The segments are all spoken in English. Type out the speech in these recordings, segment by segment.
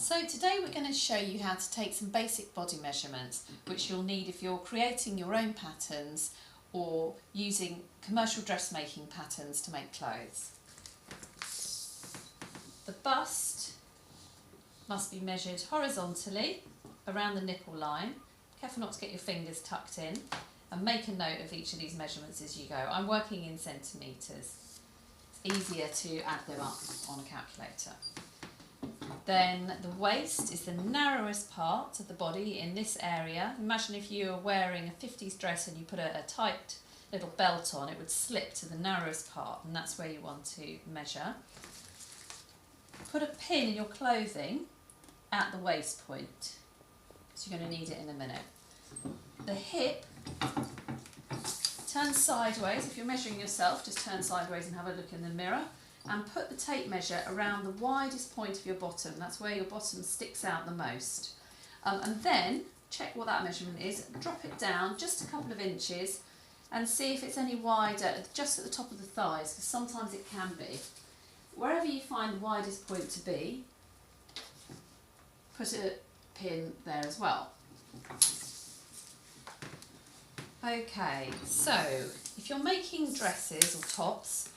So today we're going to show you how to take some basic body measurements which you'll need if you're creating your own patterns or using commercial dressmaking patterns to make clothes. The bust must be measured horizontally around the nipple line. Careful not to get your fingers tucked in, and make a note of each of these measurements as you go. I'm working in centimetres. It's easier to add them up on a calculator. Then the waist is the narrowest part of the body in this area. Imagine if you were wearing a 50s dress and you put a tight little belt on, it would slip to the narrowest part, and that's where you want to measure. Put a pin in your clothing at the waist point, because you're going to need it in a minute. The hip, turn sideways. If you're measuring yourself, just turn sideways and have a look in the mirror. And put the tape measure around the widest point of your bottom. That's where your bottom sticks out the most. And then check what that measurement is. Drop it down just a couple of inches and see if it's any wider just at the top of the thighs, because sometimes it can be. Wherever you find the widest point to be, put a pin there as well. Okay, so if you're making dresses or tops,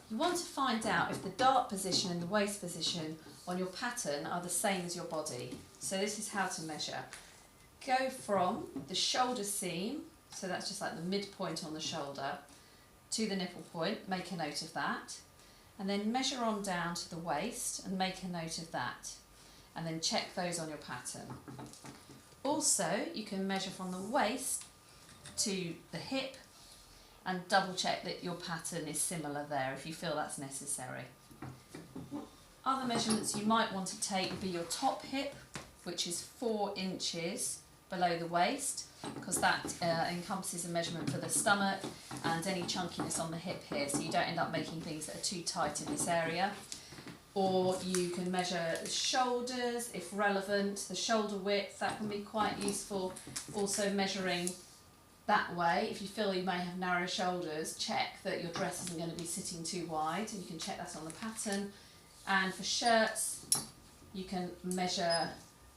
you want to find out if the dart position and the waist position on your pattern are the same as your body. So this is how to measure. Go from the shoulder seam, so that's just like the midpoint on the shoulder, to the nipple point, make a note of that. And then measure on down to the waist and make a note of that. And then check those on your pattern. Also, you can measure from the waist to the hip and double check that your pattern is similar there if you feel that's necessary. Other measurements you might want to take would be your top hip, which is 4 inches below the waist, because that encompasses a measurement for the stomach and any chunkiness on the hip here, so you don't end up making things that are too tight in this area. Or you can measure the shoulders if relevant, the shoulder width, that can be quite useful. Also measuring that way, if you feel you may have narrow shoulders, check that your dress isn't going to be sitting too wide, and you can check that on the pattern. And for shirts, you can measure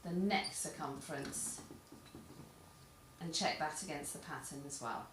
the neck circumference and check that against the pattern as well.